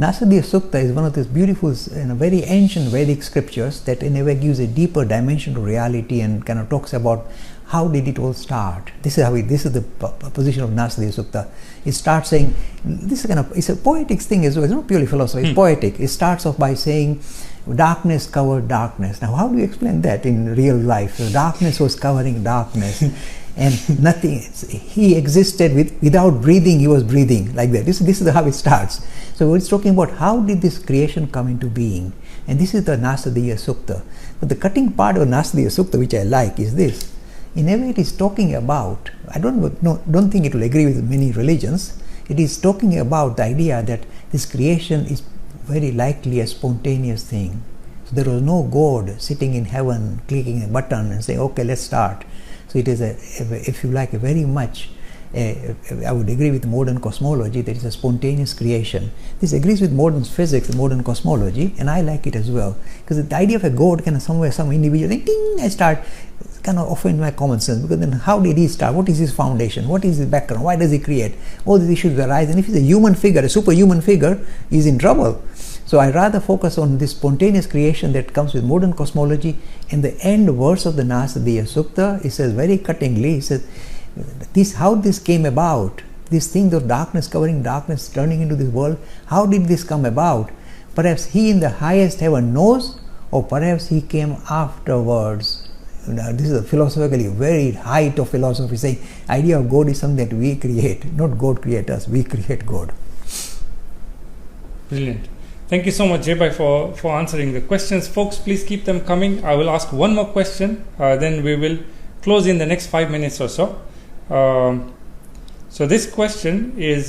Nasadiya Sukta is one of these beautiful, very ancient Vedic scriptures that in a way gives a deeper dimension to reality and kind of talks about how did it all start. This is the position of Nasadiya Sukta. It starts saying, it's a poetic thing as well. It's not purely philosophy. It's poetic. It starts off by saying, darkness covered darkness. Now, how do you explain that in real life? So darkness was covering darkness. And nothing, he existed without breathing, he was breathing, like that. This is how it starts. So it's talking about how did this creation come into being. And this is the Nasadiya Sukta. But the cutting part of Nasadiya Sukta, which I like, is this. In a way it is talking about, I don't think it will agree with many religions, it is talking about the idea that this creation is very likely a spontaneous thing. So there was no God sitting in heaven clicking a button and saying, okay, let's start. So it is, if you like, a very much, I would agree with modern cosmology that it's a spontaneous creation. This agrees with modern physics, modern cosmology, and I like it as well. Because the idea of a God kind of somewhere, some individual, ding, I start, kind of offend my common sense. Because then how did he start? What is his foundation? What is his background? Why does he create? All these issues arise. And if he's a human figure, a superhuman figure, he's in trouble. So I rather focus on this spontaneous creation that comes with modern cosmology. In the end verse of the Nasadiya Sukta, it says very cuttingly, it says, how this came about, this thing of darkness covering darkness turning into this world, how did this come about? Perhaps he in the highest heaven knows, or perhaps he came afterwards. This is a philosophically very height of philosophy, saying idea of God is something that we create, not God create us, we create God. Brilliant. Thank you so much, Jay, for answering the questions. Folks, please keep them coming. I will ask one more question, then we will close in the next 5 minutes or so. So this question is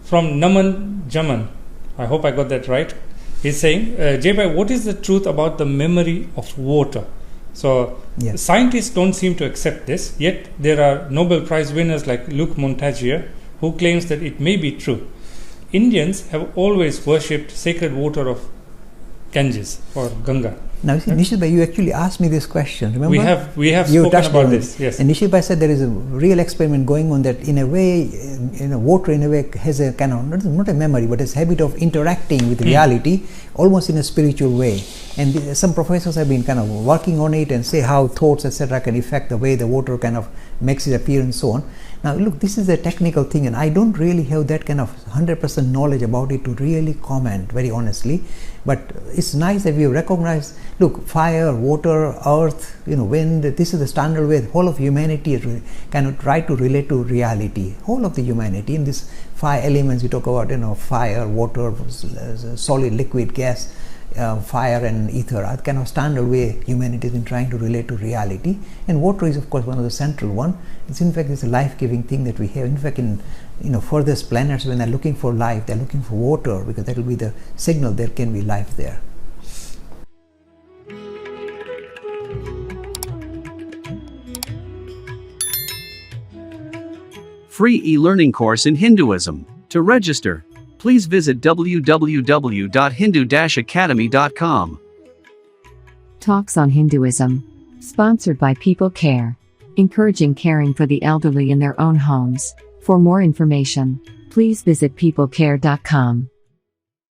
from Naman Jaman. I hope I got that right. He's saying, Jay, what is the truth about the memory of water? So yes. Scientists don't seem to accept this, yet there are Nobel Prize winners like Luc Montagnier who claims that it may be true. Indians have always worshipped sacred water of Ganges or Ganga. Now, see, Nishit, you actually asked me this question. Remember? We have spoken about this. Yes. And Nishit said there is a real experiment going on that in a way, water in a way has a kind of not a memory, but a habit of interacting with reality, almost in a spiritual way. And some professors have been kind of working on it and say how thoughts, etc., can affect the way the water kind of makes its appearance and so on. Now, look, this is a technical thing, and I don't really have that kind of 100% knowledge about it to really comment, very honestly. But it's nice that we have recognized, look, fire, water, earth, wind, this is the standard way the whole of humanity kind of try to relate to reality. Whole of the humanity in these 5 elements we talk about, fire, water, solid, liquid, gas, fire and ether are kind of standard way humanity has been trying to relate to reality. And water is of course one of the central one. It's in fact it's a life-giving thing that we have. In fact, in furthest planets, when they're looking for life, they're looking for water because that will be the signal there can be life there. Free e-learning course in Hinduism. To register, please visit www.hindu-academy.com. Talks on Hinduism. Sponsored by People Care. Encouraging caring for the elderly in their own homes. For more information, please visit peoplecare.com.